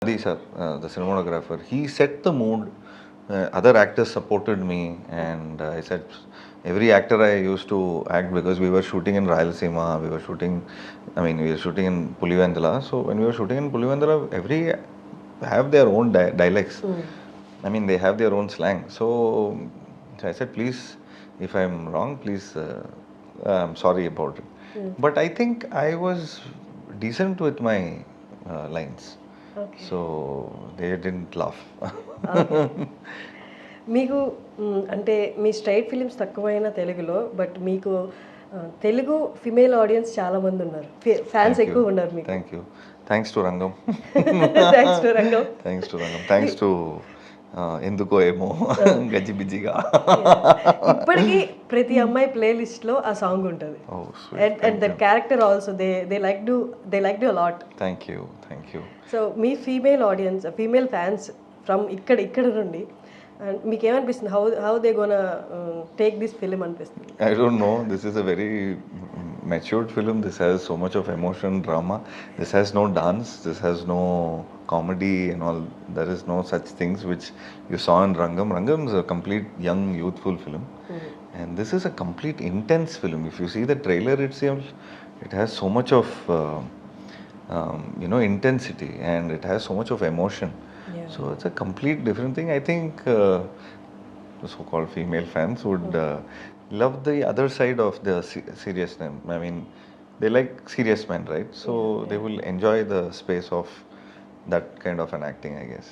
Sir, the cinematographer, he set the mood. Other actors supported me, and I said, every actor I used to act because we were shooting in Rayalaseema, we were shooting in Pulivendala. So when we were shooting in Pulivendala, every have their own dialects. They have their own slang. So I said, please, if I'm wrong, please, I'm sorry about it. But I think I was decent with my lines. Okay. So they didn't laugh. మీకు అంటే మీ straight films తక్కువైన తెలుగులో but మీకు Telugu female audience చాలా మంది ఉన్నారు, fans ఎక్కువ ఉన్నారు మీకు. Thank you. థ్యాంక్స్ టు రంగం. థ్యాంక్స్ టు రంగం. థ్యాంక్స్ టు రంగం. థ్యాంక్స్ టు ఎందుకో ఏమో గజిబిజిగా. ఇప్పటికీ ప్రతి అమ్మాయి ప్లేలిస్ట్లో ఆ సాంగ్ ఉంటుంది. And that character also they like do a lot. Thank you. Thank you. So మీ female audience, female fans from ఇక్కడ నుండి మీకు ఏమనిపిస్తుంది? How they gonna take this film అనిపిస్తుంది? I don't know. This is a very matured film. This has so much of emotion, drama. This has no dance. This has no comedy and all. There is no such things which you saw in Rangam. Rangam is a complete young, youthful film. And this is a complete intense film. If you see the trailer itself, it has so much of intensity, and it has so much of emotion. Yeah. So it's a complete different thing. I think the so-called female fans would love the other side of the seriousness. They like serious men, right? So they will enjoy the space of that kind of an acting, I guess.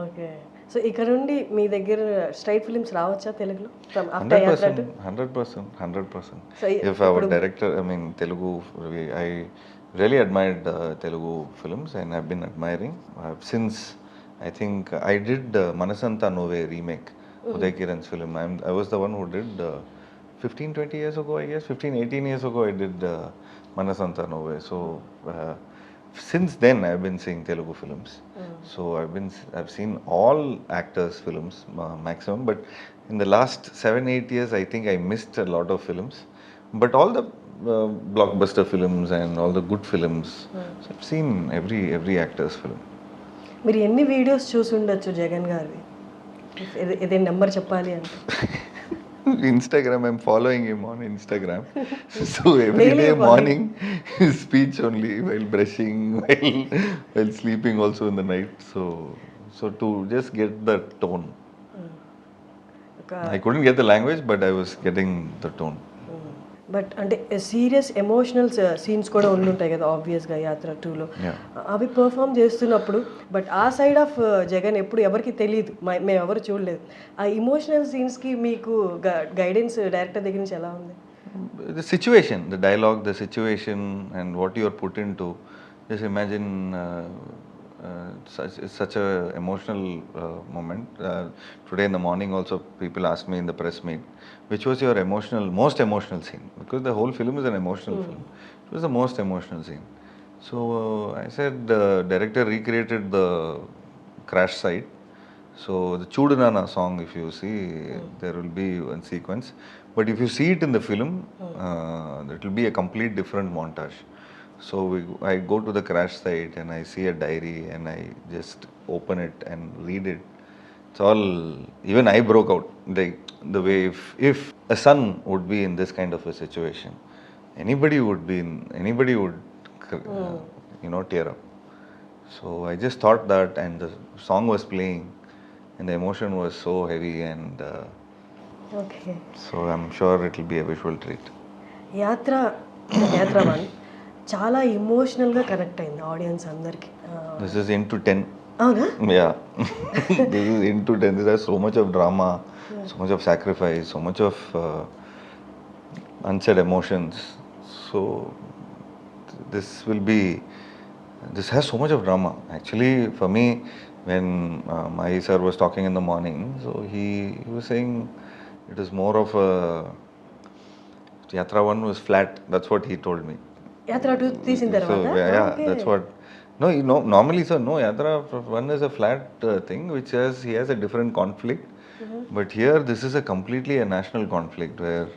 Okay. So ఇక్కడ నుండి మీ దగ్గర straight films రావచ్చా తెలుగులో? 100%. So, If our director, Telugu, I really admired Telugu films, and I've been admiring since. I think I did Manasanta Nove remake, Uday Kiran's film. I was the one who did 15-20 years ago, I guess. 15-18 years ago I did Manasanta Nove. So since then I've been seeing Telugu films. So I've seen all actors' films maximum. But in the last 7-8 years, I think I missed a lot of films. But all the blockbuster films and all the good films, so I've seen every actor's film. మీరు ఎన్ని videos చూసి ఉండొచ్చు జగన్ గారివి? ఏదైనా number చెప్పాలి అంటే. Instagram, I'm following him on Instagram. So every day morning, his speech only, while brushing, while sleeping also in the night. So to just get the tone. I couldn't get the language, but I was getting the tone. But అంటే serious emotional scenes కూడా ఉండుంటాయి కదా ఆబ్వియస్గా యాత్ర 2లో. అవి perform చేస్తున్నప్పుడు but ఆ side of Jagan ఎప్పుడు ఎవరికి తెలియదు, మేము ఎవరు చూడలేదు. ఆ ఇమోషనల్ సీన్స్కి మీకు గైడెన్స్ డైరెక్టర్ దగ్గర నుంచి ఎలా ఉంది? The situation, the dialogue, the situation, and what you are put into. Just imagine such a emotional moment. Today in the morning also people asked me in the press meet, which was your most emotional scene? Because the whole film is an emotional film. It was the most emotional scene. So I said the director recreated the crash site. So the Chudunana song, if you see, there will be one sequence. But if you see it in the film, it will be a complete different montage. So I go to the crash site and I see a diary and I just open it and read it. It's all, even I broke out. The way if a son would be in this kind of a situation, anybody would tear up. So I just thought that, and the song was playing and the emotion was so heavy, and okay. So I'm sure it will be a visual treat. యాత్ర 1 చాలా ఎమోషనల్గా connect అయింది audience అందరికి. This is into 10. అవునా? Yeah. This is into 10. There is so much of drama, so much of sacrifice, so much of unsaid emotions. So this has so much of drama. Actually, for me, when my sir was talking in the morning, so he was saying it is more of a Yatra 1 was flat. That's what he told me. యాత్ర 2 తీసిన తర్వాత? So yeah, that's what. No, normally, sir, no, Yatra 1 is a flat thing which he has a different conflict. But here, this is a completely a national conflict where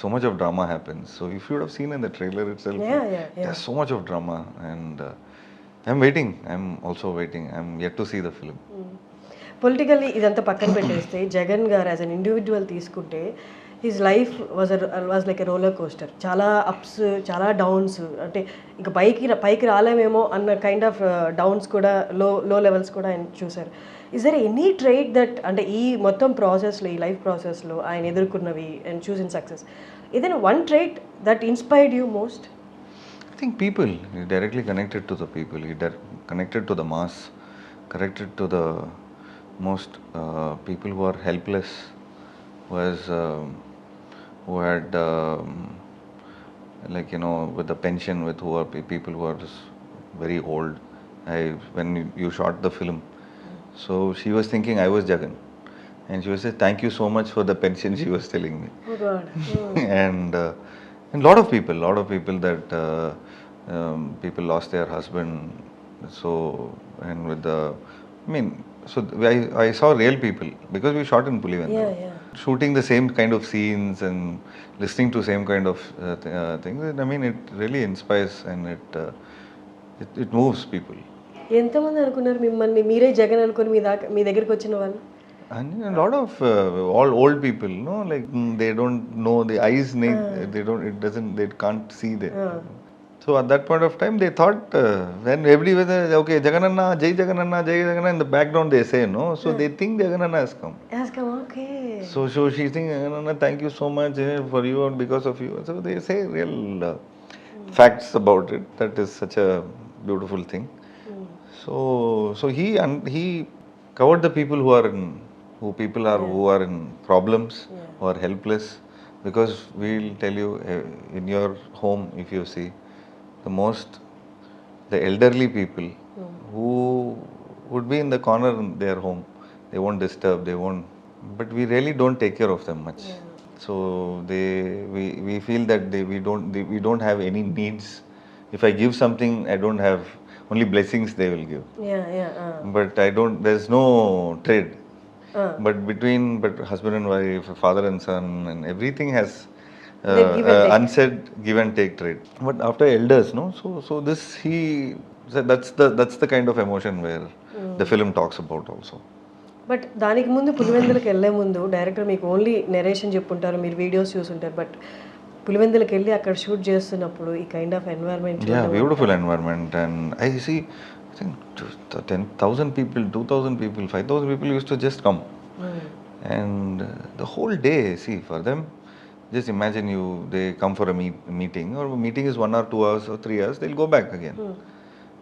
so much of drama happens. So if you would have seen in the trailer itself, there's so much of drama, and I'm waiting. I'm also waiting. I'm yet to see the film. Politically ఇదంతా పక్కన పెట్టేస్తే జగన్ గారు as an individual తీసుకుంటే his life was like a roller coaster. చాలా apps, చాలా downs. అంటే ఇంకా పైకి రాలేమేమో అన్న కైండ్ ఆఫ్ డౌన్స్ కూడా, లో లెవెల్స్ కూడా ఆయన చూసారు. Is there any trait that, అంటే ఈ మొత్తం ప్రాసెస్లో, ఈ లైఫ్ ప్రాసెస్లో ఆయన ఎదుర్కొన్నవి అండ్ చూస్ ఇన్ సక్సెస్, ఏదైనా one trait that inspired you most? I think people. He directly connected to the people. He connected to the mass, connected to the most people who are helpless, who had like with the pension, with who are people who are just very old. When you shot the film, so she was thinking I was Jagan, and she was saying thank you so much for the pension. She was telling me. Oh God. And lot of people that people lost their husband. So, and with the, I mean, so I saw real people because we shot in Pulivendula. Yeah. Shooting the same kind of scenes and listening to same kind of things. I mean, it really inspires and it moves people. ఎంతమంది అనుకున్నారు మిమ్మల్ని మీరే జగన్ అనుకుని మీ దగ్గరికి వచ్చిన వాళ్ళు? And a lot of all old people, like they don't know the eyes. They can't see them. So at that point of time, they thought when everybody, okay, Jagananna, Jai Jagananna, in the background they say no. So they think Jagananna has come. Okay. So she thinks, Jagananna, thank you so much for you and because of you. So they say real facts about it. That is such a beautiful thing. So he covered the people who are in problems, who are helpless. Because we'll tell you, in your home, if you see, the elderly people who would be in the corner in their home, they won't disturb, but we really don't take care of them much. So we feel that we don't have any needs. If I give something, I don't have, only blessings they will give. But there's no trade. But husband and wife, father and son, and everything has unsaid give and take trade. But after elders, so this that's the kind of emotion where the film talks about also. But దానికి ముందు పులివెందులకు వెళ్ళే ముందు director మీకు only narration చెప్పుంటారు, మీరు videos చూసుంటారు. But పులివెందులకు వెళ్ళి అక్కడ షూట్ చేస్తున్నప్పుడు ఈ kind of environment, beautiful environment. And I think 10,000 people, 2,000 people, 5,000 people used to just come. And the whole day, see, for them, just imagine they come for a meeting, or a meeting is 1 or 2 hours or 3 hours, they'll go back again.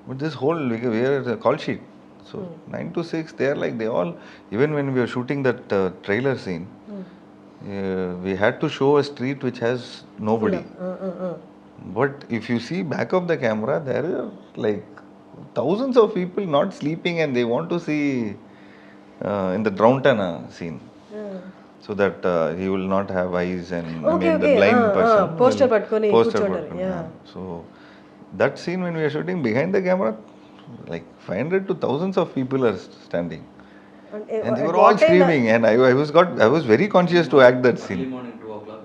But this whole, we are a call sheet. So 9 to 6, they are like, they all, even when we were shooting that trailer scene, we had to show a street which has nobody. But if you see back of the camera, there are like thousands of people not sleeping, and they want to see in the Drontana scene. So that he will not have eyes, and the blind person. Poster patkoni kuchontaru. So that scene when we are shooting, behind the camera, like 500 to thousands of people are standing. And they were all screaming, and I was very conscious to act that scene. Early morning 2 o'clock.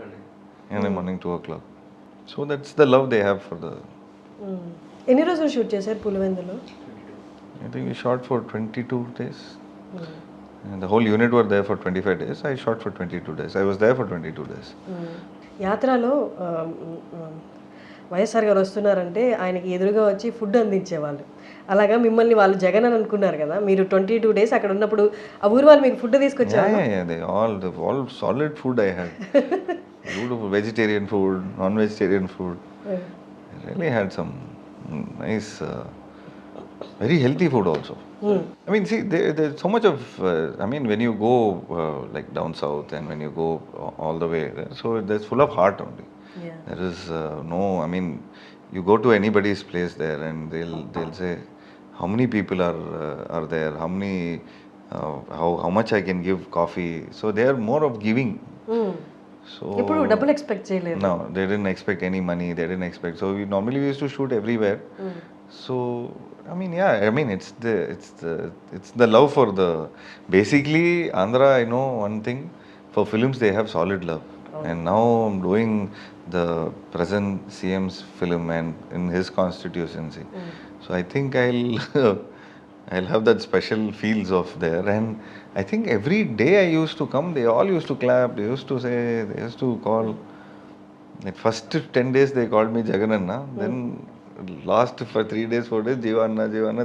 Early morning 2 o'clock. So that's the love they have for the. ఎన్ని రోజులు shoot చేశారు పులివెందులో? I think we shot for 22 days. And the whole unit were there for 25 days. I shot for 22 days. I was there for 22 days. యాత్రలో వైఎస్ఆర్ గారు వస్తున్నారంటే ఆయనకి ఎదురుగా వచ్చి food అందించేవాళ్ళు. అలాగా మిమ్మల్ని వాళ్ళు జగన్ అని అనుకున్నారు కదా, మీరు 22 days అక్కడ ఉన్నప్పుడు ఆ ఊరు వాళ్ళు మీకు ఫుడ్ తీసుకొచ్చారు? They all solid food I had. Beautiful vegetarian food, non-vegetarian food. I really had some nice, very healthy food also. I mean, see, there's so much of, when you go like down south, and when you go all the way there, so there's full of heart only. There is you go to anybody's place there, and they'll say, how many people are there, how much I can give coffee. So they are more of giving. So ఇప్పుడు డబ్బులు expect చేయలేదు. No, they didn't expect any money. They didn't expect. So we used to shoot everywhere. So it's the love for the. Basically, Andhra, I know one thing. For films, they have solid love. And now I'm doing the present CM's film, and in his constituency, So I think I'll have that special feels of there. And I think every day I used to come, they all used to clap, they used to say, they used to call. Like first 10 days they called me Jagan Anna. Then last for 3 days, 4 days, Jiiva Anna, Jiiva Anna.